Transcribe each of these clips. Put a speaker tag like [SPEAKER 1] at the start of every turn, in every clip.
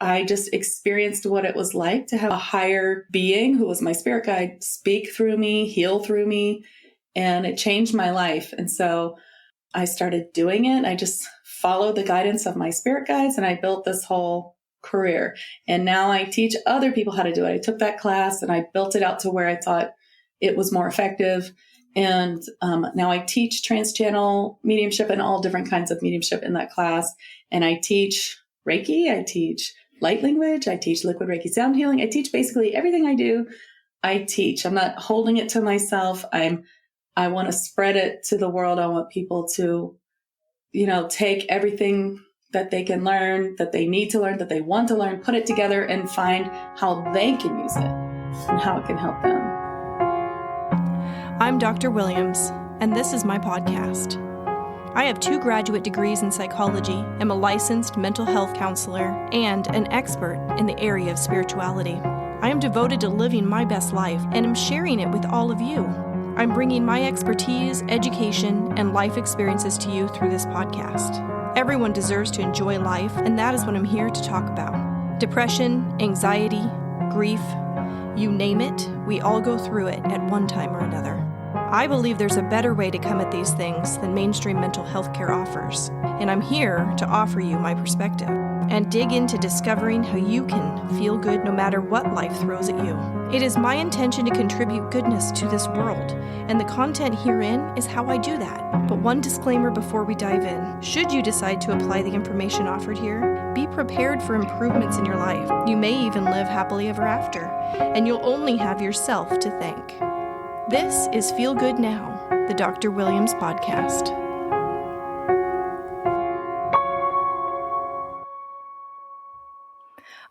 [SPEAKER 1] I just experienced what it was like to have a higher being who was my spirit guide speak through me, heal through me, and it changed my life. And so I started doing it. I just followed the guidance of my spirit guides, and I built this whole career. And now I teach other people how to do it. I took that class and I built it out to where I thought it was more effective. And now I teach trans-channel mediumship and all different kinds of mediumship in that class. And I teach Reiki, I teach light language, I teach liquid Reiki sound healing. I teach basically everything I do, I teach. I'm not holding it to myself. I want to spread it to the world. I want people to, take everything that they can learn, that they need to learn, that they want to learn, put it together and find how they can use it and how it can help them.
[SPEAKER 2] I'm Dr. Williams, and this is my podcast. I have 2 graduate degrees in psychology, am a licensed mental health counselor, and an expert in the area of spirituality. I am devoted to living my best life and am sharing it with all of you. I'm bringing my expertise, education, and life experiences to you through this podcast. Everyone deserves to enjoy life, and that is what I'm here to talk about. Depression, anxiety, grief, you name it, we all go through it at one time or another. I believe there's a better way to come at these things than mainstream mental health care offers, and I'm here to offer you my perspective and dig into discovering how you can feel good no matter what life throws at you. It is my intention to contribute goodness to this world, and the content herein is how I do that. But one disclaimer before we dive in. Should you decide to apply the information offered here, be prepared for improvements in your life. You may even live happily ever after, and you'll only have yourself to thank. This is Feel Good Now, the Dr. Williams podcast.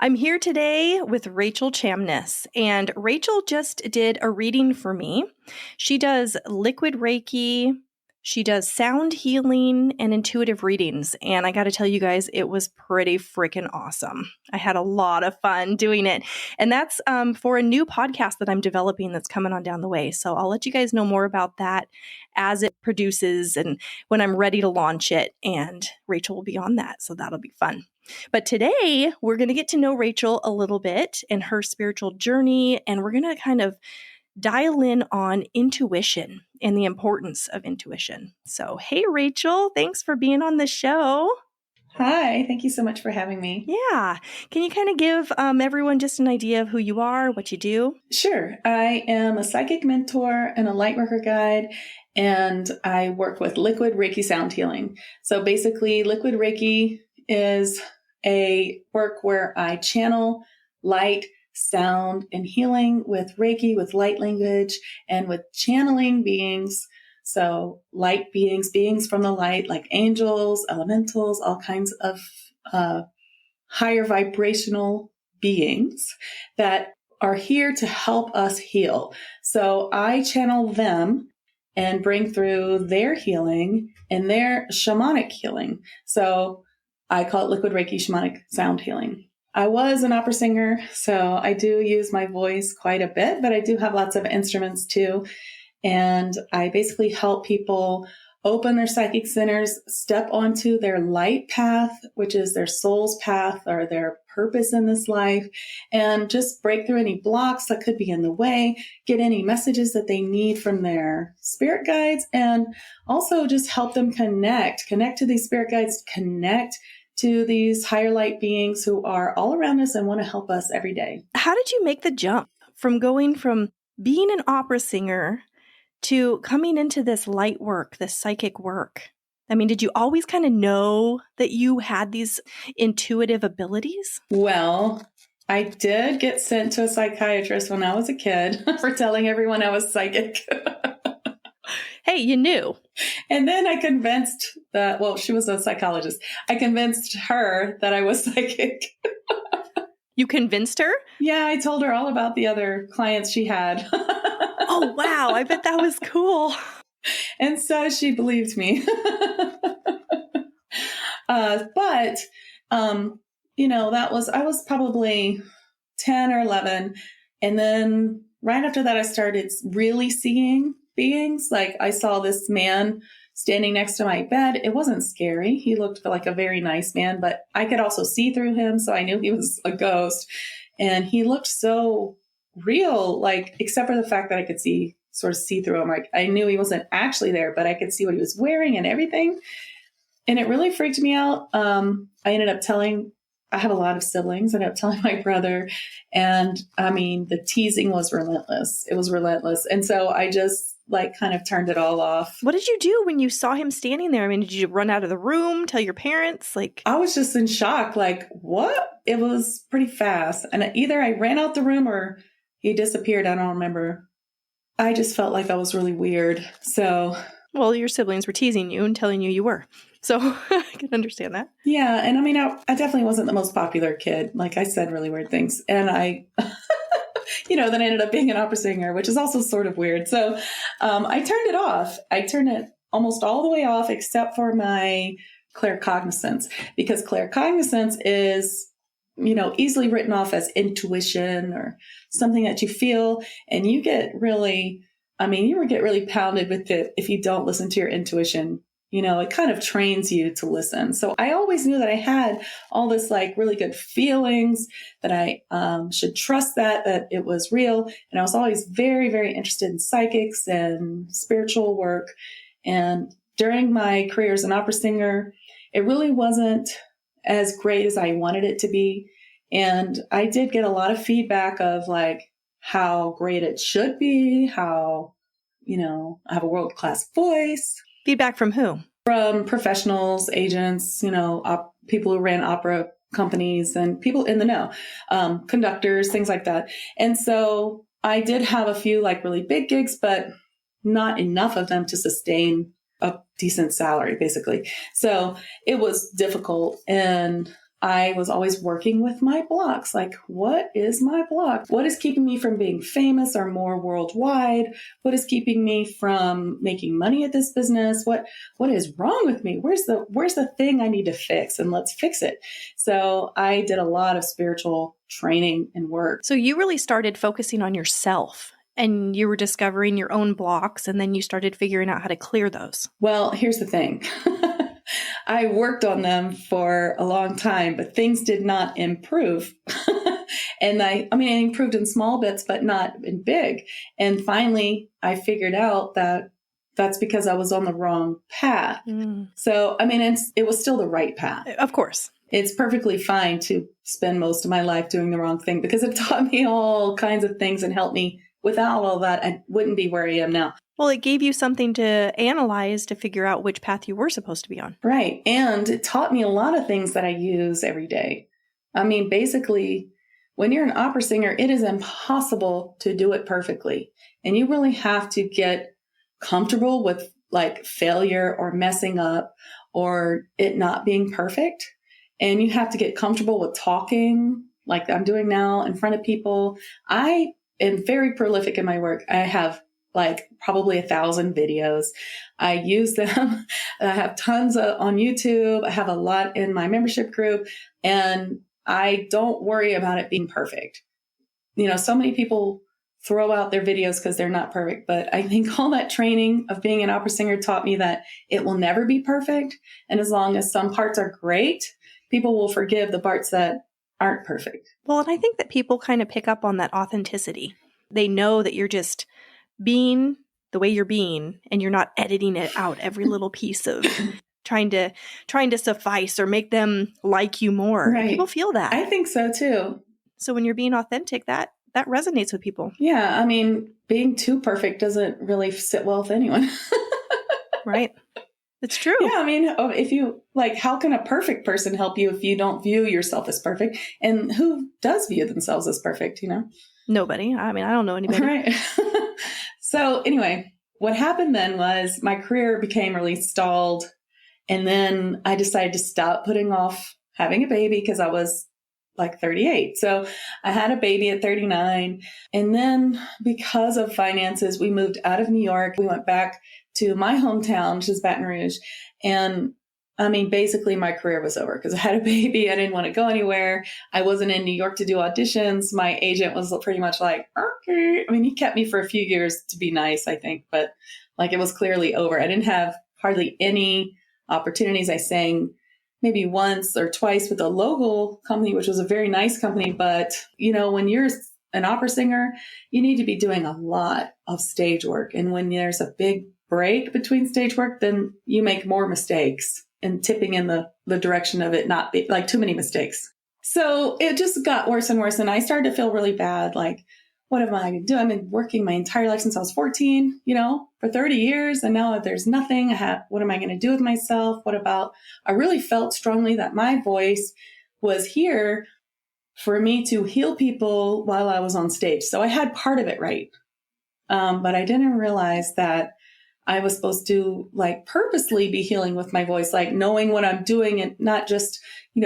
[SPEAKER 2] I'm here today with Rachel Chamness, and Rachel just did a reading for me. She does liquid Reiki, she does sound healing and intuitive readings, and I got to tell you guys, it was pretty freaking awesome. I had a lot of fun doing it, and that's for a new podcast that I'm developing that's coming on down the way, so I'll let you guys know more about that as it produces and when I'm ready to launch it, and Rachel will be on that, so that'll be fun. But today, we're going to get to know Rachel a little bit and her spiritual journey, and we're going to kind of dial in on intuition and the importance of intuition. So, hey, Rachel, thanks for being on the show.
[SPEAKER 1] Hi, thank you so much for having me.
[SPEAKER 2] Yeah. Can you kind of give everyone just an idea of who you are, what you do?
[SPEAKER 1] Sure. I am a psychic mentor and a light worker guide, and I work with liquid Reiki sound healing. So basically, liquid Reiki is a work where I channel light, sound, and healing with Reiki, with light language, and with channeling beings. So light beings, beings from the light, like angels, elementals, all kinds of higher vibrational beings that are here to help us heal. So I channel them and bring through their healing and their shamanic healing. So I call it liquid Reiki shamanic sound healing. I was an opera singer, so I do use my voice quite a bit, but I do have lots of instruments too. And I basically help people open their psychic centers, step onto their light path, which is their soul's path or their purpose in this life, and just break through any blocks that could be in the way, get any messages that they need from their spirit guides, and also just help them connect to these spirit guides, connect to these higher light beings who are all around us and want to help us every day.
[SPEAKER 2] How did you make the jump from going from being an opera singer to coming into this light work, this psychic work? I mean, did you always kind of know that you had these intuitive abilities?
[SPEAKER 1] Well, I did get sent to a psychiatrist when I was a kid for telling everyone I was psychic.
[SPEAKER 2] Hey, you knew.
[SPEAKER 1] And then I convinced she was a psychologist. I convinced her that I was psychic.
[SPEAKER 2] You convinced her?
[SPEAKER 1] Yeah, I told her all about the other clients she had.
[SPEAKER 2] Oh, wow. I bet that was cool.
[SPEAKER 1] And so she believed me. But I was probably 10 or 11. And then right after that, I started really seeing beings. Like I saw this man standing next to my bed. It wasn't scary. He looked like a very nice man, but I could also see through him. So I knew he was a ghost. And he looked so real, like, except for the fact that I could sort of see through him. Like, I knew he wasn't actually there, but I could see what he was wearing and everything. And it really freaked me out. I have a lot of siblings. I ended up telling my brother, and I mean, the teasing was relentless. It was relentless. And so I just kind of turned it all off.
[SPEAKER 2] What did you do when you saw him standing there? I mean, did you run out of the room, tell your parents?
[SPEAKER 1] I was just in shock. Like, what? It was pretty fast. And either I ran out the room or he disappeared. I don't remember. I just felt like that was really weird. So,
[SPEAKER 2] well, your siblings were teasing you and telling you were. So I can understand that.
[SPEAKER 1] Yeah. And I mean, I definitely wasn't the most popular kid. Like, I said really weird things. And I, then I ended up being an opera singer, which is also sort of weird. So I turned it off. I turned it almost all the way off except for my claircognizance, because claircognizance is, easily written off as intuition or something that you feel. And you get really, you get really pounded with it if you don't listen to your intuition. It kind of trains you to listen. So I always knew that I had all this really good feelings, that I should trust that it was real. And I was always very, very interested in psychics and spiritual work. And during my career as an opera singer, it really wasn't as great as I wanted it to be. And I did get a lot of feedback of how great it should be, how, I have a world-class voice.
[SPEAKER 2] Feedback from who?
[SPEAKER 1] From professionals, agents, people who ran opera companies and people in the know, conductors, things like that. And so I did have a few really big gigs, but not enough of them to sustain a decent salary, basically. So it was difficult. And I was always working with my blocks. What is my block? What is keeping me from being famous or more worldwide? What is keeping me from making money at this business? What is wrong with me? Where's the thing I need to fix? And let's fix it. So I did a lot of spiritual training and work.
[SPEAKER 2] So you really started focusing on yourself, and you were discovering your own blocks, and then you started figuring out how to clear those.
[SPEAKER 1] Well, here's the thing. I worked on them for a long time, but things did not improve. And I improved in small bits, but not in big. And finally, I figured out that that's because I was on the wrong path. Mm. So, it was still the right path.
[SPEAKER 2] Of course.
[SPEAKER 1] It's perfectly fine to spend most of my life doing the wrong thing, because it taught me all kinds of things and helped me. Without all that, I wouldn't be where I am now.
[SPEAKER 2] Well, it gave you something to analyze to figure out which path you were supposed to be on.
[SPEAKER 1] Right. And it taught me a lot of things that I use every day. Basically, when you're an opera singer, it is impossible to do it perfectly. And you really have to get comfortable with failure or messing up or it not being perfect. And you have to get comfortable with talking like I'm doing now in front of people. I am very prolific in my work. I have probably 1,000 videos. I use them. I have tons on YouTube. I have a lot in my membership group, and I don't worry about it being perfect. So many people throw out their videos because they're not perfect, but I think all that training of being an opera singer taught me that it will never be perfect. And as long as some parts are great, people will forgive the parts that aren't perfect.
[SPEAKER 2] Well, and I think that people kind of pick up on that authenticity. They know that you're just being the way you're being, and you're not editing it out every little piece of trying to suffice or make them like you more.
[SPEAKER 1] Right.
[SPEAKER 2] People feel that.
[SPEAKER 1] I think so too.
[SPEAKER 2] So when you're being authentic, that resonates with people.
[SPEAKER 1] Yeah. Being too perfect doesn't really sit well with anyone.
[SPEAKER 2] Right. It's true.
[SPEAKER 1] Yeah. If you how can a perfect person help you if you don't view yourself as perfect? And who does view themselves as perfect,
[SPEAKER 2] Nobody. I don't know anybody.
[SPEAKER 1] Right. So anyway, what happened then was my career became really stalled. And then I decided to stop putting off having a baby because I was 38. So I had a baby at 39. And then because of finances, we moved out of New York. We went back to my hometown, which is Baton Rouge. And basically my career was over because I had a baby. I didn't want to go anywhere. I wasn't in New York to do auditions. My agent was pretty much okay. He kept me for a few years to be nice, I think, but it was clearly over. I didn't have hardly any opportunities. I sang maybe once or twice with a local company, which was a very nice company. But, when you're an opera singer, you need to be doing a lot of stage work. And when there's a big break between stage work, then you make more mistakes and tipping in the direction of it not be like too many mistakes. So it just got worse and worse. And I started to feel really bad. Like, what am I going to do? I've been working my entire life since I was 14, for 30 years. And now there's nothing. What am I going to do with myself? I really felt strongly that my voice was here for me to heal people while I was on stage. So I had part of it right. But I didn't realize that I was supposed to purposely be healing with my voice, knowing what I'm doing and not just,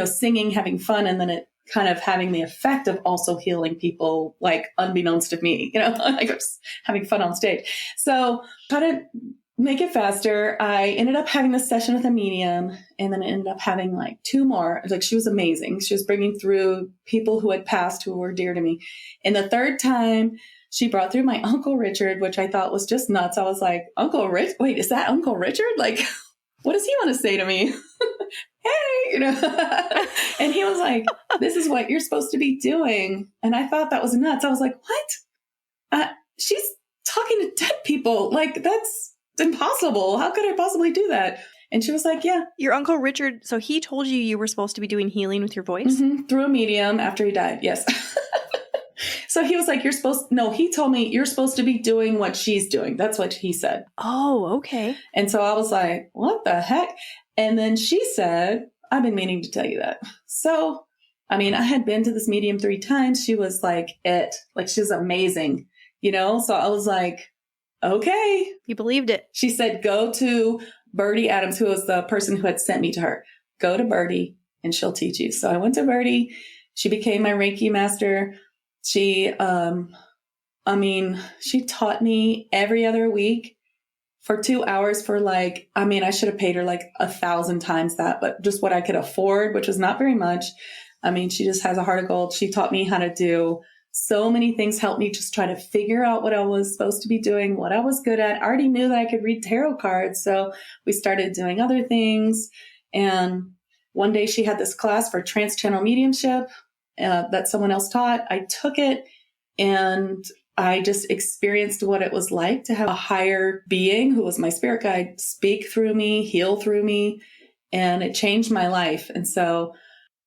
[SPEAKER 1] singing, having fun, and then it kind of having the effect of also healing people, unbeknownst to me, just having fun on stage. So try to make it faster. I ended up having this session with a medium, and then ended up having 2 more. She was amazing. She was bringing through people who had passed who were dear to me. And the third time, she brought through my Uncle Richard, which I thought was just nuts. I was like, Uncle Rich? Wait, is that Uncle Richard? What does he want to say to me? Hey, and he was like, this is what you're supposed to be doing. And I thought that was nuts. I was like, what? She's talking to dead people. That's impossible. How could I possibly do that? And she was like, yeah.
[SPEAKER 2] Your Uncle Richard, so he told you were supposed to be doing healing with your voice?
[SPEAKER 1] Mm-hmm. Through a medium after he died, yes. So he was like, he told me you're supposed to be doing what she's doing. That's what he said.
[SPEAKER 2] Oh, okay.
[SPEAKER 1] And so I was like, what the heck? And then she said, I've been meaning to tell you that. So, I had been to this medium 3 times. She was she was amazing, So I was like, okay.
[SPEAKER 2] You believed it.
[SPEAKER 1] She said, go to Birdie Adams, who was the person who had sent me to her. Go to Birdie and she'll teach you. So I went to Birdie. She became my Reiki master. She, she taught me every other week for 2 hours for I should have paid her 1,000 times that, but just what I could afford, which was not very much. She just has a heart of gold. She taught me how to do so many things, helped me just try to figure out what I was supposed to be doing, what I was good at. I already knew that I could read tarot cards. So we started doing other things. And one day she had this class for trans-channel mediumship that someone else taught. I took it and I just experienced what it was like to have a higher being who was my spirit guide speak through me, heal through me, and it changed my life. And so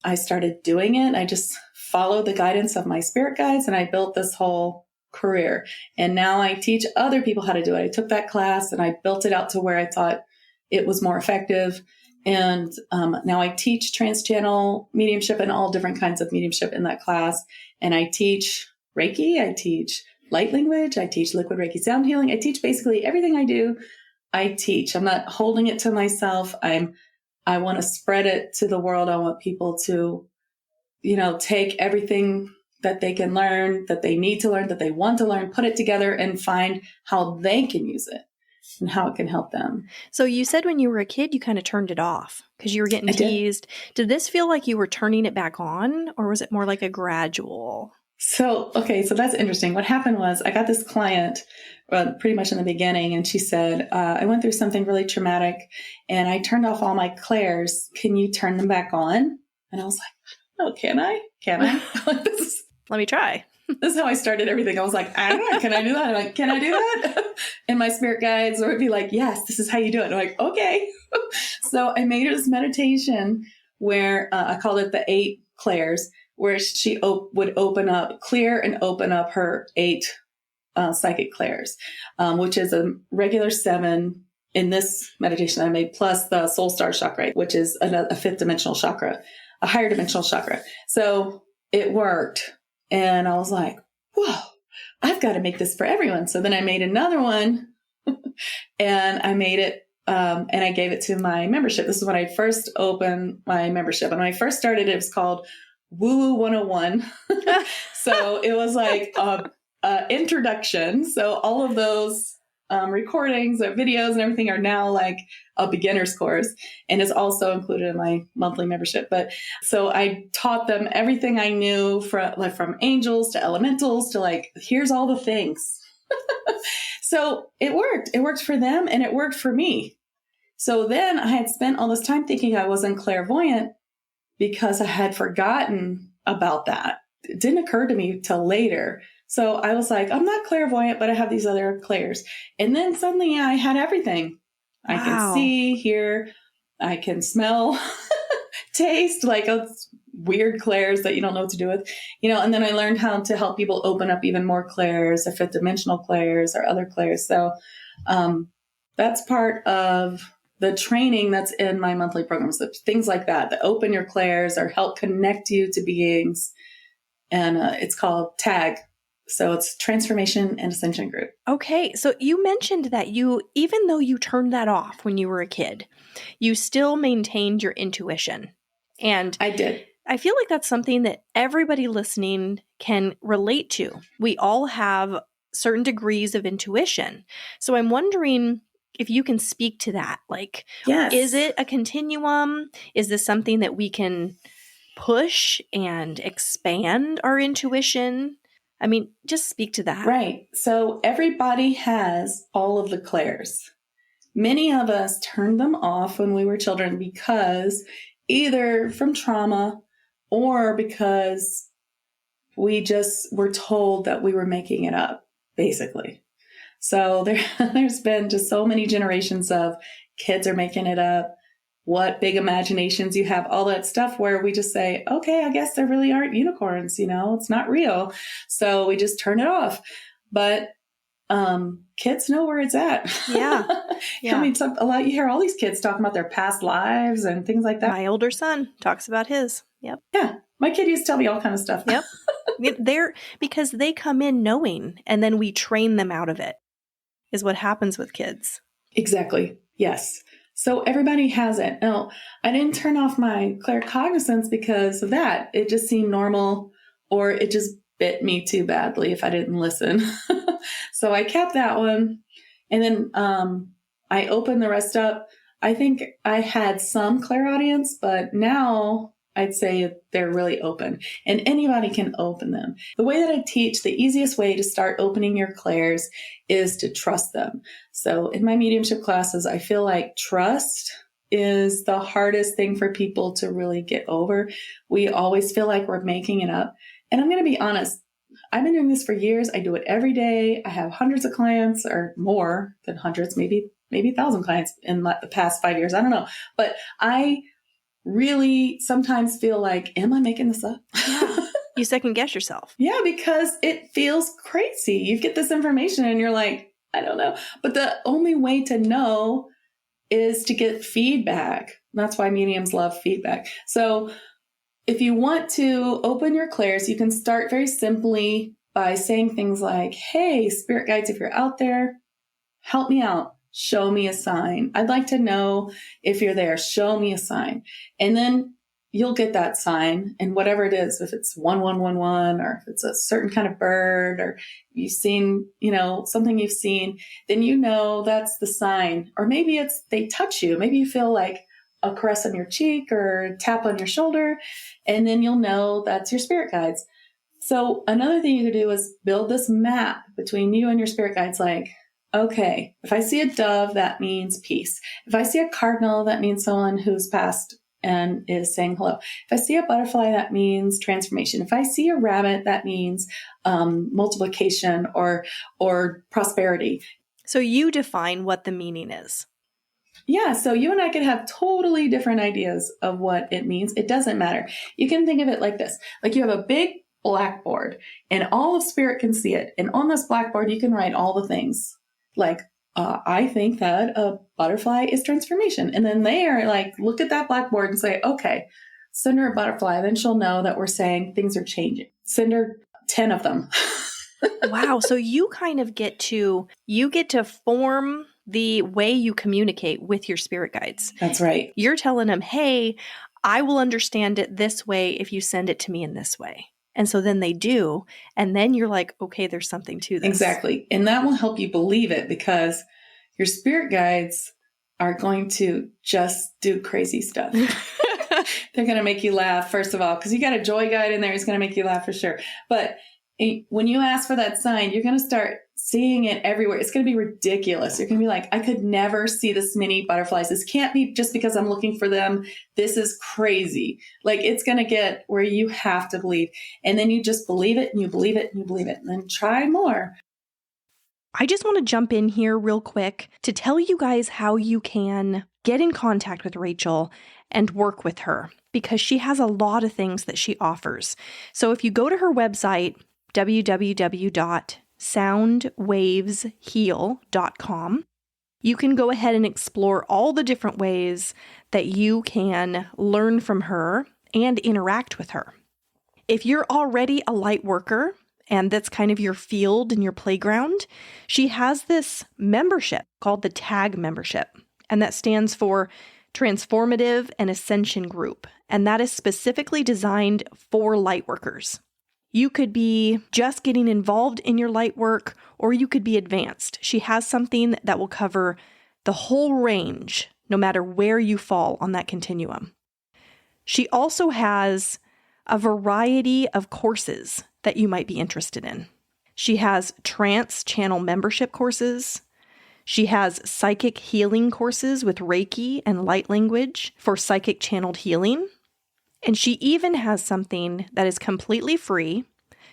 [SPEAKER 1] I started doing it. I just followed the guidance of my spirit guides and I built this whole career. And now I teach other people how to do it. I took that class and I built it out to where I thought it was more effective. And now I teach trans-channel mediumship and all different kinds of mediumship in that class. And I teach Reiki, I teach light language, I teach liquid Reiki sound healing. I teach basically everything I do, I teach. I'm not holding it to myself. I want to spread it to the world. I want people to, take everything that they can learn, that they need to learn, that they want to learn, put it together and find how they can use it and how it can help them.
[SPEAKER 2] So you said when you were a kid, you kind of turned it off because you were getting teased. Did this feel like you were turning it back on, or was it more like a gradual?
[SPEAKER 1] So that's interesting. What happened was I got this client pretty much in the beginning, and she said, I went through something really traumatic and I turned off all my clairs. Can you turn them back on? And I was like, oh, can I?
[SPEAKER 2] Let me try.
[SPEAKER 1] This is how I started everything. I was like, I don't know. Can I do that? I'm like, can I do that? And my spirit guides would be like, yes, this is how you do it. And I'm like, okay. So I made this meditation where I called it the 8 clairs, where she would clear and open up her 8 psychic clairs, which is a regular 7 in this meditation I made, plus the soul star chakra, which is a 5th dimensional chakra, a higher dimensional chakra. So it worked. And I was like, whoa, I've got to make this for everyone. So then I made another one and I made it and I gave it to my membership. This is when I first opened my membership. And when I first started, it was called Woo Woo 101. So it was like a introduction. So all of those recordings of videos and everything are now like a beginner's course, and is also included in my monthly membership. But so I taught them everything I knew from angels to elementals to here's all the things. So it worked. It worked for them and it worked for me. So then I had spent all this time thinking I wasn't clairvoyant because I had forgotten about that. It didn't occur to me till later. So I was like, I'm not clairvoyant, but I have these other clairs. And then suddenly I had everything. I can see, hear, I can smell, taste, like weird clairs that you don't know what to do with, and then I learned how to help people open up even more clairs, or fifth dimensional clairs or other clairs. So that's part of the training that's in my monthly programs, so things like that open your clairs or help connect you to beings. And it's called TAG. So it's Transformation and Ascension Group.
[SPEAKER 2] Okay. So you mentioned that even though you turned that off when you were a kid, you still maintained your intuition. And
[SPEAKER 1] I did.
[SPEAKER 2] I feel like that's something that everybody listening can relate to. We all have certain degrees of intuition. So I'm wondering if you can speak to that. Like,
[SPEAKER 1] yes.
[SPEAKER 2] Is it a continuum? Is this something that we can push and expand our intuition? I mean, just speak to that.
[SPEAKER 1] Right. So everybody has all of the clairs. Many of us turned them off when we were children because either from trauma or because we just were told that we were making it up, basically. So there's been just so many generations of kids are making it up. What big imaginations you have, all that stuff where we just say, okay, I guess there really aren't unicorns, it's not real. So we just turn it off. But kids know where it's at.
[SPEAKER 2] Yeah.
[SPEAKER 1] I mean, you hear all these kids talking about their past lives and things like that.
[SPEAKER 2] My older son talks about his. Yep.
[SPEAKER 1] Yeah. My kid used to tell me all kinds of stuff.
[SPEAKER 2] Yep. Because they come in knowing, and then we train them out of it, is what happens with kids.
[SPEAKER 1] Exactly. Yes. So everybody has it. Now, I didn't turn off my claircognizance because of that. It just seemed normal, or it just bit me too badly if I didn't listen. So I kept that one. And then I opened the rest up. I think I had some clairaudience, but now I'd say they're really open, and anybody can open them. The way that I teach, the easiest way to start opening your clairs is to trust them. So in my mediumship classes, I feel like trust is the hardest thing for people to really get over. We always feel like we're making it up. And I'm going to be honest, I've been doing this for years. I do it every day. I have hundreds of clients, or more than hundreds, maybe 1,000 clients in the past 5 years. I don't know. But I really sometimes feel like, am I making this up?
[SPEAKER 2] Yeah. You second guess yourself.
[SPEAKER 1] Yeah, because it feels crazy. You get this information and you're like, I don't know. But the only way to know is to get feedback. That's why mediums love feedback. So if you want to open your clairs, you can start very simply by saying things like, hey, spirit guides, if you're out there, help me out. Show me a sign. I'd like to know if you're there. Show me a sign. And then you'll get that sign. And whatever it is, if it's 1111, or if it's a certain kind of bird, or you've seen, something you've seen, then that's the sign. Or maybe it's they touch you. Maybe you feel like a caress on your cheek or a tap on your shoulder. And then you'll know that's your spirit guides. So another thing you could do is build this map between you and your spirit guides. Like, okay, if I see a dove, that means peace. If I see a cardinal, that means someone who's passed and is saying hello. If I see a butterfly, that means transformation. If I see a rabbit, that means multiplication or prosperity.
[SPEAKER 2] So you define what the meaning is.
[SPEAKER 1] Yeah, so you and I could have totally different ideas of what it means. It doesn't matter. You can think of it like this. Like you have a big blackboard and all of spirit can see it. And on this blackboard, you can write all the things. Like, I think that a butterfly is transformation. And then they are like, look at that blackboard and say, okay, send her a butterfly. Then she'll know that we're saying things are changing. Send her 10 of them.
[SPEAKER 2] Wow. So you kind of get to form the way you communicate with your spirit guides.
[SPEAKER 1] That's right.
[SPEAKER 2] You're telling them, hey, I will understand it this way if you send it to me in this way. And so then they do. And then you're like, okay, there's something to this.
[SPEAKER 1] Exactly. And that will help you believe it, because your spirit guides are going to just do crazy stuff. They're going to make you laugh, first of all, because you got a joy guide in there. He's going to make you laugh for sure. But when you ask for that sign, you're going to start seeing it everywhere. It's going to be ridiculous. You're going to be like, I could never see this many butterflies. This can't be just because I'm looking for them. This is crazy. Like, it's going to get where you have to believe. And then you just believe it and you believe it and you believe it, and then try more.
[SPEAKER 2] I just want to jump in here real quick to tell you guys how you can get in contact with Rachel and work with her, because she has a lot of things that she offers. So if you go to her website, www.soundwavesheal.com, you can go ahead and explore all the different ways that you can learn from her and interact with her. If you're already a light worker, and that's kind of your field and your playground, she has this membership called the TAG membership, and that stands for Transformative and Ascension Group, and that is specifically designed for light workers. You could be just getting involved in your light work, or you could be advanced. She has something that will cover the whole range, no matter where you fall on that continuum. She also has a variety of courses that you might be interested in. She has trance channel membership courses. She has psychic healing courses with Reiki and light language for psychic channeled healing. And she even has something that is completely free.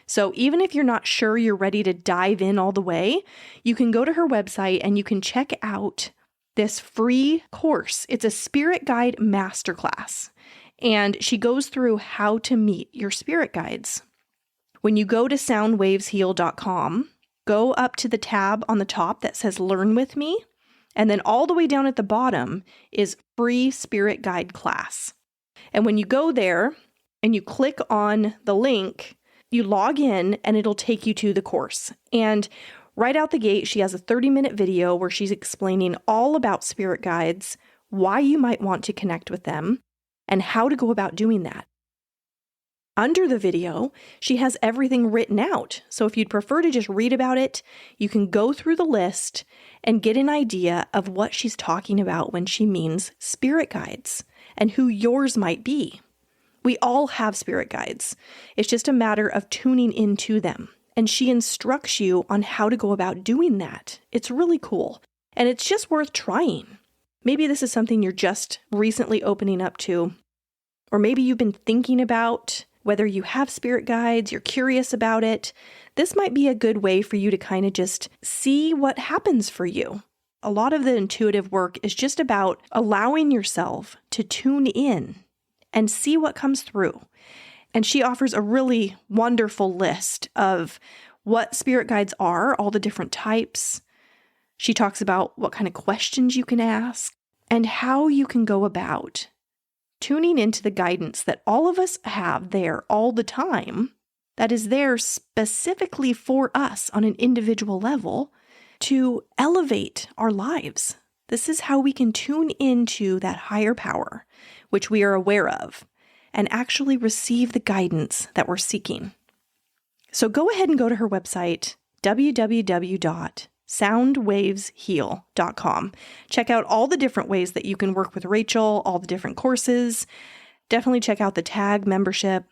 [SPEAKER 2] So even if you're not sure you're ready to dive in all the way, you can go to her website and you can check out this free course. It's a spirit guide masterclass, and she goes through how to meet your spirit guides. When you go to soundwavesheal.com, go up to the tab on the top that says Learn with Me, and then all the way down at the bottom is Free Spirit Guide Class. And when you go there and you click on the link, you log in and it'll take you to the course. And right out the gate, she has a 30-minute video where she's explaining all about spirit guides, why you might want to connect with them, and how to go about doing that. Under the video, she has everything written out. So if you'd prefer to just read about it, you can go through the list and get an idea of what she's talking about when she means spirit guides and who yours might be. We all have spirit guides. It's just a matter of tuning into them. And she instructs you on how to go about doing that. It's really cool. And it's just worth trying. Maybe this is something you're just recently opening up to, or maybe you've been thinking about whether you have spirit guides, you're curious about it. This might be a good way for you to kind of just see what happens for you. A lot of the intuitive work is just about allowing yourself to tune in and see what comes through. And she offers a really wonderful list of what spirit guides are, all the different types. She talks about what kind of questions you can ask and how you can go about tuning into the guidance that all of us have there all the time, that is there specifically for us on an individual level to elevate our lives. This is how we can tune into that higher power, which we are aware of, and actually receive the guidance that we're seeking. So go ahead and go to her website, www.soundwavesheal.com. Check out all the different ways that you can work with Rachel, all the different courses. Definitely check out the TAG membership,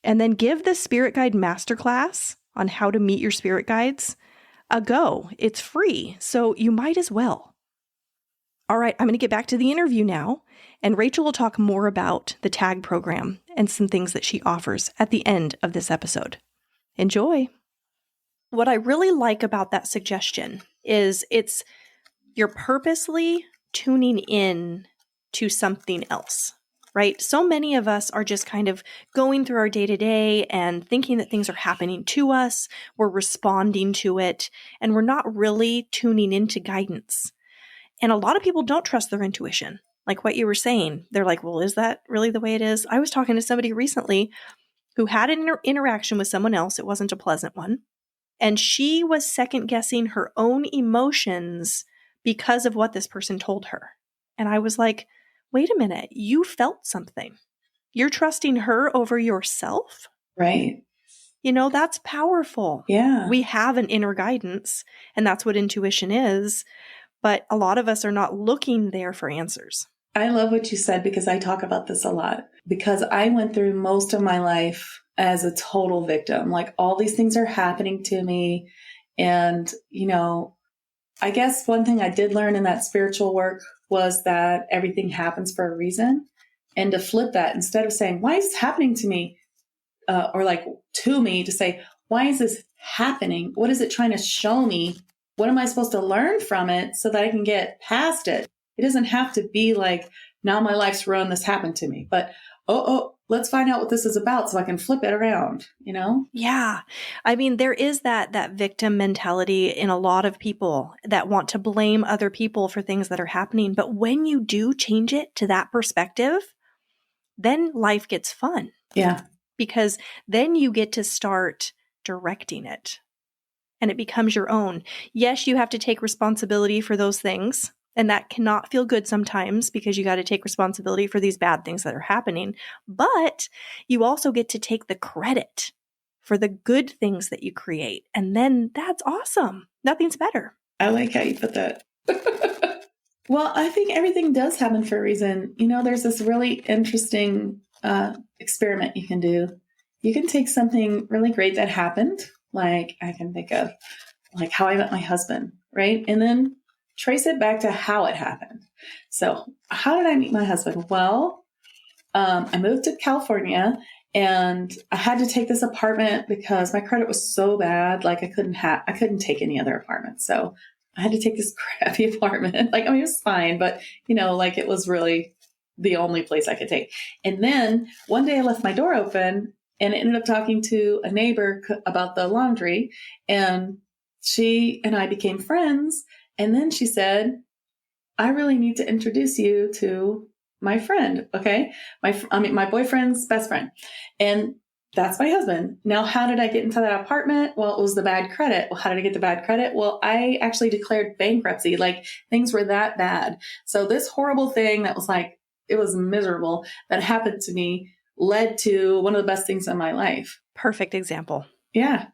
[SPEAKER 2] and then give the Spirit Guide Masterclass on how to meet your spirit guides a go. It's free, so you might as well. All right, I'm going to get back to the interview now, and Rachel will talk more about the TAG program and some things that she offers at the end of this episode. Enjoy. What I really like about that suggestion is you're purposely tuning in to something else, right? So many of us are just kind of going through our day-to-day and thinking that things are happening to us. We're responding to it, and we're not really tuning into guidance. And a lot of people don't trust their intuition. Like what you were saying, they're like, well, is that really the way it is? I was talking to somebody recently who had an interaction with someone else. It wasn't a pleasant one. And she was second-guessing her own emotions because of what this person told her. And I was like, wait a minute, you felt something. You're trusting her over yourself?
[SPEAKER 1] Right.
[SPEAKER 2] You know, that's powerful.
[SPEAKER 1] Yeah.
[SPEAKER 2] We have an inner guidance, and that's what intuition is. But a lot of us are not looking there for answers.
[SPEAKER 1] I love what you said, because I talk about this a lot, because I went through most of my life as a total victim. Like, all these things are happening to me And, I guess one thing I did learn in that spiritual work was that everything happens for a reason. And to flip that, instead of saying, why is this happening to me? Or like to me, to say, why is this happening? What is it trying to show me? What am I supposed to learn from it so that I can get past it? It doesn't have to be like, now my life's run, this happened to me. But, let's find out what this is about so I can flip it around,
[SPEAKER 2] Yeah. I mean, there is that victim mentality in a lot of people that want to blame other people for things that are happening. But when you do change it to that perspective, then life gets fun.
[SPEAKER 1] Yeah.
[SPEAKER 2] Because then you get to start directing it and it becomes your own. Yes, you have to take responsibility for those things. And that cannot feel good sometimes because you got to take responsibility for these bad things that are happening. But you also get to take the credit for the good things that you create. And then that's awesome. Nothing's better.
[SPEAKER 1] I like how you put that. Well, I think everything does happen for a reason. There's this really interesting experiment you can do. You can take something really great that happened, like I can think of like how I met my husband, right? And then trace it back to how it happened. So how did I meet my husband? Well, I moved to California and I had to take this apartment because my credit was so bad. Like I couldn't take any other apartment. So I had to take this crappy apartment. Like, it was fine, but like it was really the only place I could take. And then one day I left my door open and ended up talking to a neighbor about the laundry, and she and I became friends. And then she said, I really need to introduce you to my friend. Okay. My boyfriend's best friend. And that's my husband. Now, how did I get into that apartment? Well, it was the bad credit. Well, how did I get the bad credit? Well, I actually declared bankruptcy. Like, things were that bad. So this horrible thing that was like, it was miserable that happened to me led to one of the best things in my life.
[SPEAKER 2] Perfect example.
[SPEAKER 1] Yeah.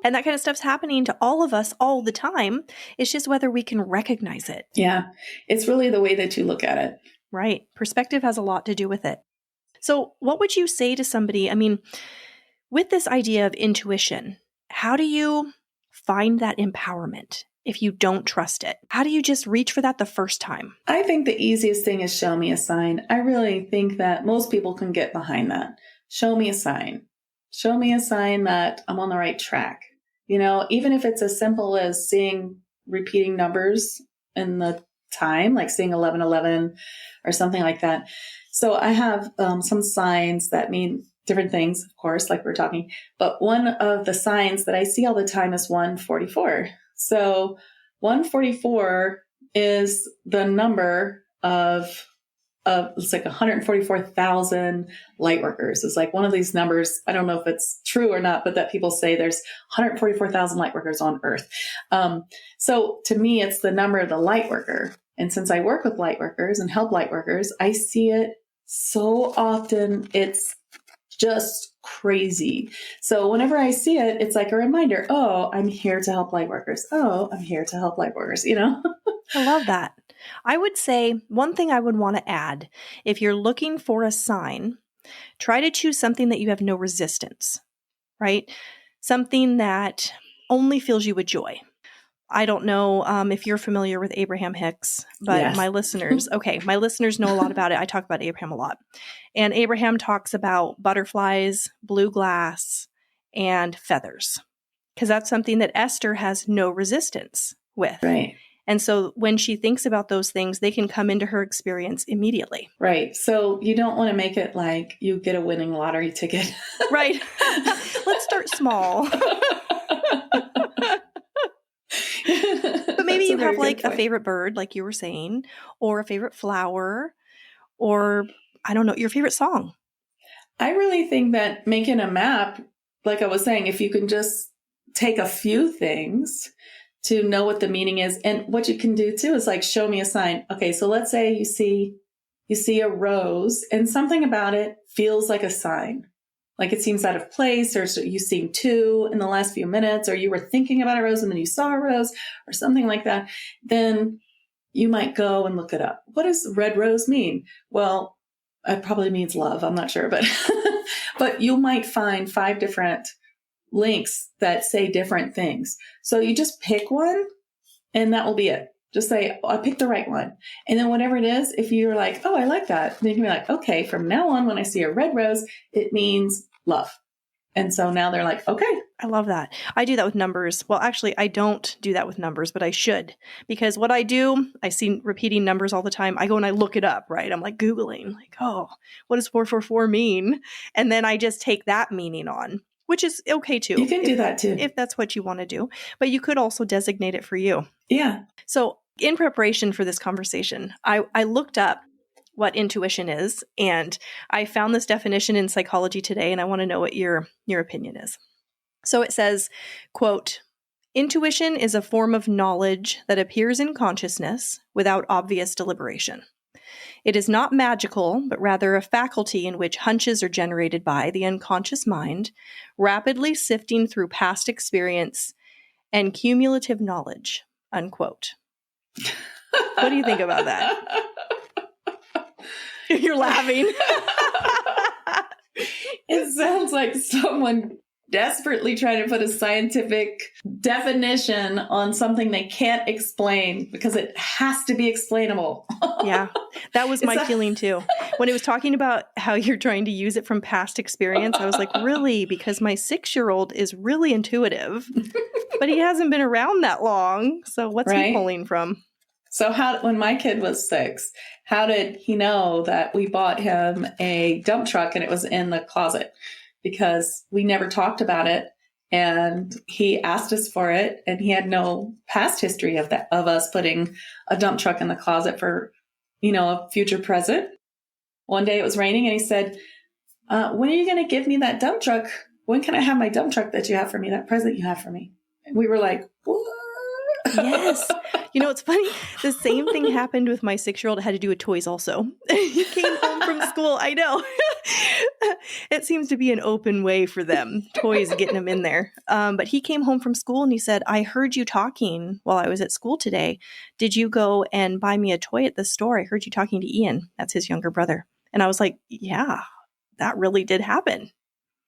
[SPEAKER 2] And that kind of stuff's happening to all of us all the time. It's just whether we can recognize it.
[SPEAKER 1] Yeah. It's really the way that you look at it.
[SPEAKER 2] Right. Perspective has a lot to do with it. So what would you say to somebody, with this idea of intuition, how do you find that empowerment if you don't trust it? How do you just reach for that the first time?
[SPEAKER 1] I think the easiest thing is show me a sign. I really think that most people can get behind that. Show me a sign. Show me a sign that I'm on the right track. Even if it's as simple as repeating numbers in the time, like seeing 1111 or something like that. So I have some signs that mean different things, of course, like we're talking. But one of the signs that I see all the time is 144. So 144 is the number of it's like 144,000 light workers. It's like one of these numbers. I don't know if it's true or not, but that people say there's 144,000 light workers on Earth. So to me, it's the number of the light worker. And since I work with light workers and help light workers, I see it so often. It's just crazy. So whenever I see it, it's like a reminder, oh, I'm here to help light workers. Oh, I'm here to help light workers,
[SPEAKER 2] I love that. I would say one thing I would want to add, if you're looking for a sign, try to choose something that you have no resistance, right? Something that only fills you with joy. I don't know if you're familiar with Abraham Hicks, but
[SPEAKER 1] Yes.
[SPEAKER 2] my listeners know a lot about it. I talk about Abraham a lot. And Abraham talks about butterflies, blue glass, and feathers, because that's something that Esther has no resistance with.
[SPEAKER 1] Right.
[SPEAKER 2] And so when she thinks about those things, they can come into her experience immediately.
[SPEAKER 1] Right. So you don't want to make it like you get a winning lottery ticket.
[SPEAKER 2] Right. Let's start small. But maybe you have like a favorite bird, like you were saying, or a favorite flower, or I don't know, your favorite song.
[SPEAKER 1] I really think that making a map, like I was saying, if you can just take a few things to know what the meaning is. And what you can do too is like, show me a sign. Okay. So let's say you see a rose and something about it feels like a sign. Like it seems out of place, or you've seen two in the last few minutes, or you were thinking about a rose and then you saw a rose or something like that. Then you might go and look it up. What does red rose mean? Well, it probably means love. I'm not sure, but you might find 5 different links that say different things. So you just pick one and that will be it. Just say, I picked the right one. And then whatever it is, if you're like, oh, I like that, then you can be like, okay, from now on, when I see a red rose, it means love. And so now they're like, okay.
[SPEAKER 2] I love that. I do that with numbers. Well, actually, I don't do that with numbers, but I should. Because what I do, I see repeating numbers all the time. I go and I look it up, right? I'm like Googling, like, oh, what does 444 mean? And then I just take that meaning on, which is okay too.
[SPEAKER 1] You can do that too.
[SPEAKER 2] If that's what you want to do. But you could also designate it for you.
[SPEAKER 1] Yeah.
[SPEAKER 2] So in preparation for this conversation, I looked up what intuition is, and I found this definition in Psychology Today, and I want to know what your opinion is. So it says, quote, intuition is a form of knowledge that appears in consciousness without obvious deliberation. It is not magical, but rather a faculty in which hunches are generated by the unconscious mind, rapidly sifting through past experience and cumulative knowledge, unquote. What do you think about that? You're laughing.
[SPEAKER 1] It sounds like someone desperately trying to put a scientific definition on something they can't explain because it has to be explainable.
[SPEAKER 2] Yeah, that was my feeling too. When it was talking about how you're trying to use it from past experience, I was like, really? Because my 6-year-old is really intuitive, but he hasn't been around that long. So what's he pulling from?
[SPEAKER 1] So when my kid was 6, how did he know that we bought him a dump truck and it was in the closet? Because we never talked about it, and he asked us for it, and he had no past history of us putting a dump truck in the closet for, a future present. One day it was raining and he said, when are you going to give me that dump truck? When can I have my dump truck that you have for me, that present you have for me? And we were like, what?
[SPEAKER 2] Yes. It's funny. The same thing happened with my 6-year-old. It had to do with toys also. He came home from school. I know. It seems to be an open way for them, toys, getting them in there. But he came home from school and he said, I heard you talking while I was at school today. Did you go and buy me a toy at the store? I heard you talking to Ian. That's his younger brother. And I was like, yeah, that really did happen.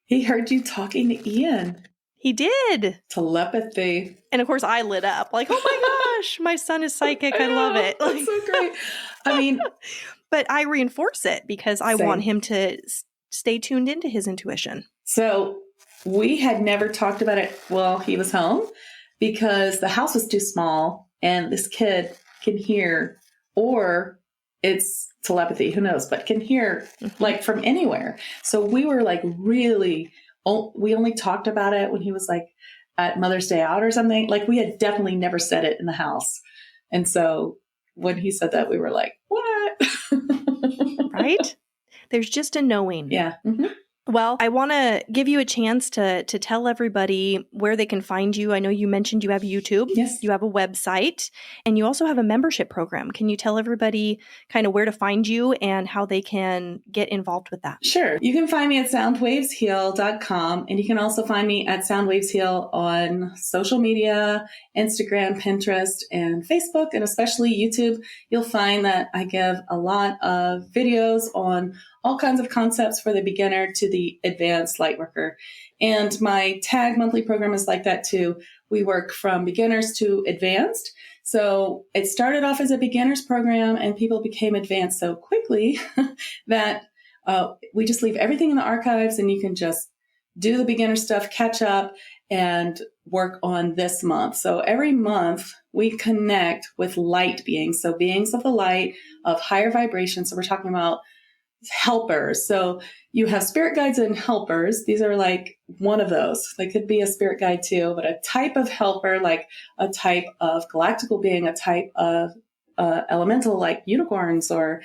[SPEAKER 1] He heard you talking to Ian.
[SPEAKER 2] He did.
[SPEAKER 1] Telepathy.
[SPEAKER 2] And of course I lit up like, oh my gosh, my son is psychic. I love it.
[SPEAKER 1] That's so great. I mean,
[SPEAKER 2] but I reinforce it because I want him to stay tuned into his intuition.
[SPEAKER 1] So we had never talked about it while he was home because the house was too small and this kid can hear, or it's telepathy, who knows, but can hear like from anywhere. So we were like we only talked about it when he was like at Mother's Day out or something. Like we had definitely never said it in the house. And so when he said that, we were like, what?
[SPEAKER 2] Right? There's just a knowing.
[SPEAKER 1] Yeah. Mm-hmm.
[SPEAKER 2] Well, I want to give you a chance to tell everybody where they can find you. I know you mentioned you have YouTube.
[SPEAKER 1] Yes.
[SPEAKER 2] You have a website, and you also have a membership program. Can you tell everybody kind of where to find you and how they can get involved with that?
[SPEAKER 1] Sure. You can find me at soundwavesheal.com, and you can also find me at SoundwavesHeal on social media, Instagram, Pinterest, and Facebook, and especially YouTube. You'll find that I give a lot of videos on all kinds of concepts for the beginner to the advanced lightworker. And my tag monthly program is like that too. We work from beginners to advanced. So it started off as a beginner's program and people became advanced so quickly that we just leave everything in the archives and you can just do the beginner stuff, catch up, and work on this month. So every month we connect with light beings. So beings of the light, of higher vibration. So we're talking about helpers. So you have spirit guides and helpers. These are like one of those. They could be a spirit guide too, but a type of helper, like a type of galactical being, a type of elemental like unicorns or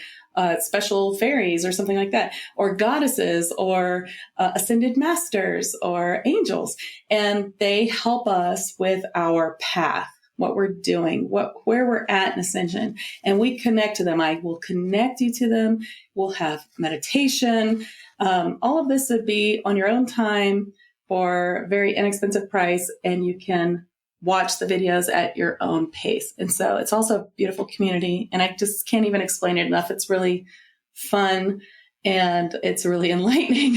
[SPEAKER 1] special fairies or something like that, or goddesses or ascended masters or angels. And they help us with our path, what we're doing, where we're at in ascension. And we connect to them. I will connect you to them. We'll have meditation. All of this would be on your own time for a very inexpensive price. And you can watch the videos at your own pace. And so it's also a beautiful community. And I just can't even explain it enough. It's really fun and it's really enlightening.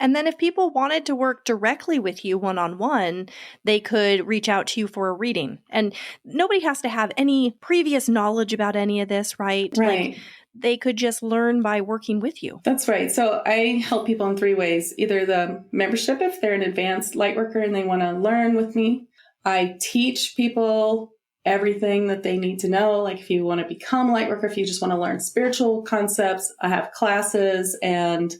[SPEAKER 2] And then if people wanted to work directly with you one-on-one, they could reach out to you for a reading. And nobody has to have any previous knowledge about any of this, right?
[SPEAKER 1] Right.
[SPEAKER 2] They could just learn by working with you.
[SPEAKER 1] That's right. So I help people in 3 ways. Either the membership, if they're an advanced light worker and they want to learn with me. I teach people everything that they need to know. Like if you want to become a light worker, if you just want to learn spiritual concepts, I have classes and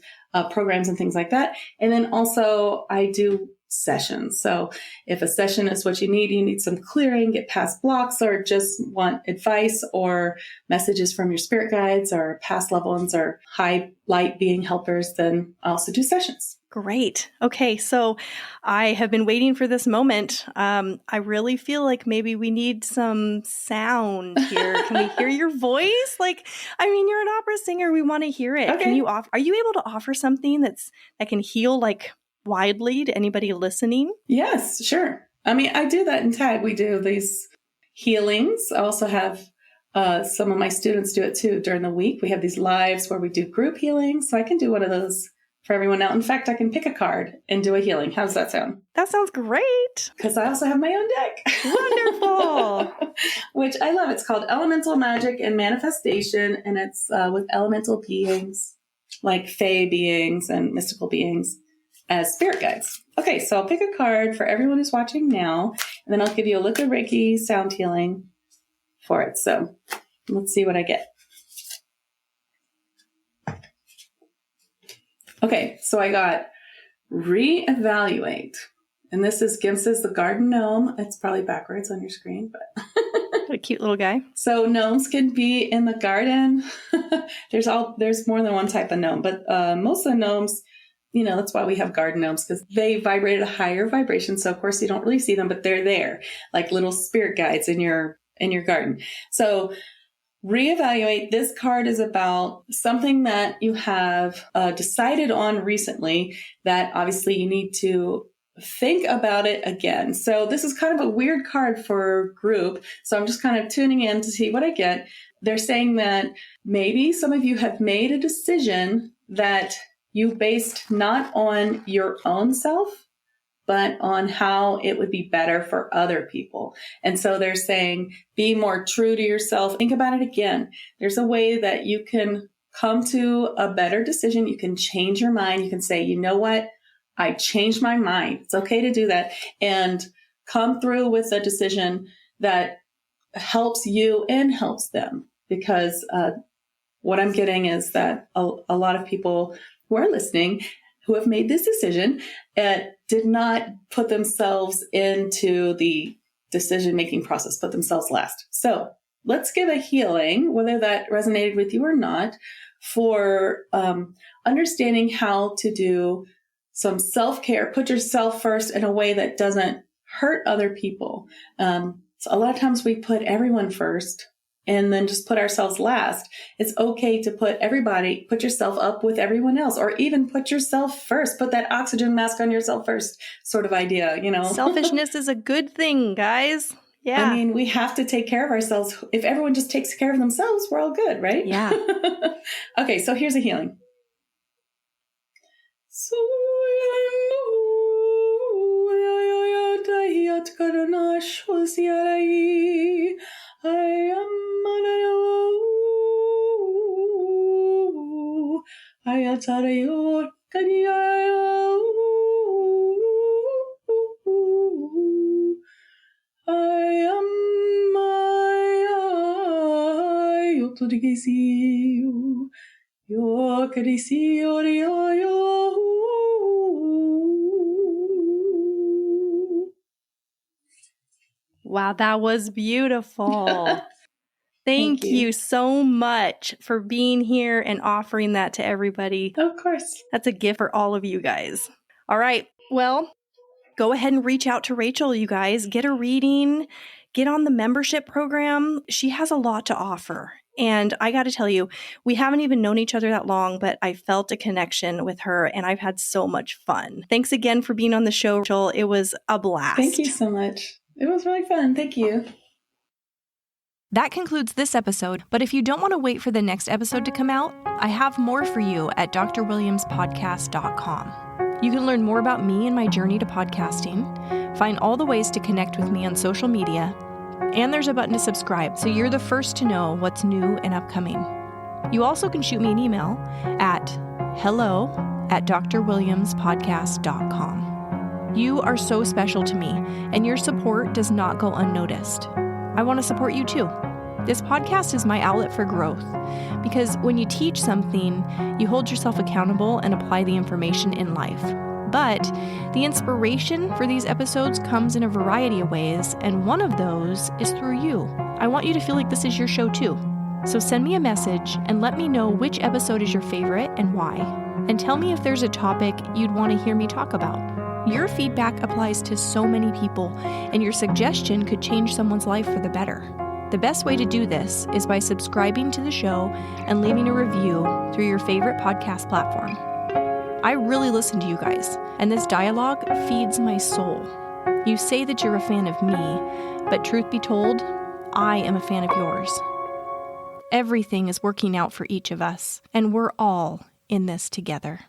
[SPEAKER 1] programs and things like that. And then also I do sessions. So if a session is what you need some clearing, get past blocks, or just want advice or messages from your spirit guides or past loved ones or high light being helpers, then I also do sessions.
[SPEAKER 2] Great. Okay. So I have been waiting for this moment. I really feel like maybe we need some sound here. Can we hear your voice? You're an opera singer. We want to hear it.
[SPEAKER 1] Okay.
[SPEAKER 2] Are you able to offer something that can heal widely to anybody listening?
[SPEAKER 1] Yes, sure. I do that in TAG. We do these healings. I also have some of my students do it too during the week. We have these lives where we do group healings. So I can do one of those for everyone now. In fact, I can pick a card and do a healing. How does that sound?
[SPEAKER 2] That sounds great.
[SPEAKER 1] Because I also have my own deck.
[SPEAKER 2] Wonderful.
[SPEAKER 1] Which I love. It's called Elemental Magic and Manifestation. And it's with elemental beings, like fae beings and mystical beings, as spirit guides. Okay, so I'll pick a card for everyone who's watching now, and then I'll give you a liquid Reiki sound healing for it. So let's see what I get. Okay, so I got reevaluate. And this is Gimps' the garden gnome. It's probably backwards on your screen, but
[SPEAKER 2] what a cute little guy.
[SPEAKER 1] So gnomes can be in the garden. There's more than one type of gnome, but most of the gnomes, that's why we have garden gnomes, because they vibrate at a higher vibration. So of course you don't really see them, but they're there, like little spirit guides in your garden. So reevaluate. This card is about something that you have decided on recently that obviously you need to think about it again. So this is kind of a weird card for group. So I'm just kind of tuning in to see what I get. They're saying that maybe some of you have made a decision that you based not on your own self, but on how it would be better for other people. And so they're saying, be more true to yourself. Think about it again. There's a way that you can come to a better decision. You can change your mind. You can say, you know what? I changed my mind. It's okay to do that and come through with a decision that helps you and helps them. Because what I'm getting is that a lot of people who are listening who have made this decision did not put themselves into the decision-making process, put themselves last. So let's give a healing, whether that resonated with you or not, for understanding how to do some self-care, put yourself first in a way that doesn't hurt other people. So a lot of times we put everyone first and then just put ourselves last. It's okay to put yourself up with everyone else, or even put yourself first, put that oxygen mask on yourself first sort of idea,
[SPEAKER 2] Selfishness is a good thing, guys. Yeah.
[SPEAKER 1] We have to take care of ourselves. If everyone just takes care of themselves, we're all good, right?
[SPEAKER 2] Yeah.
[SPEAKER 1] Okay, so here's a healing.
[SPEAKER 2] Wow, that was beautiful. Thank you so much for being here and offering that to everybody.
[SPEAKER 1] Of course.
[SPEAKER 2] That's a gift for all of you guys. All right. Well, go ahead and reach out to Rachel, you guys. Get a reading. Get on the membership program. She has a lot to offer. And I got to tell you, we haven't even known each other that long, but I felt a connection with her and I've had so much fun. Thanks again for being on the show, Rachel. It was a blast.
[SPEAKER 1] Thank you so much. It was really fun. Thank you.
[SPEAKER 2] That concludes this episode, but if you don't want to wait for the next episode to come out, I have more for you at drwilliamspodcast.com. You can learn more about me and my journey to podcasting, find all the ways to connect with me on social media, and there's a button to subscribe so you're the first to know what's new and upcoming. You also can shoot me an email at hello@drwilliamspodcast.com. You are so special to me, and your support does not go unnoticed. I want to support you too. This podcast is my outlet for growth, because when you teach something, you hold yourself accountable and apply the information in life. But the inspiration for these episodes comes in a variety of ways, and one of those is through you. I want you to feel like this is your show too. So send me a message and let me know which episode is your favorite and why. And tell me if there's a topic you'd want to hear me talk about. Your feedback applies to so many people, and your suggestion could change someone's life for the better. The best way to do this is by subscribing to the show and leaving a review through your favorite podcast platform. I really listen to you guys, and this dialogue feeds my soul. You say that you're a fan of me, but truth be told, I am a fan of yours. Everything is working out for each of us, and we're all in this together.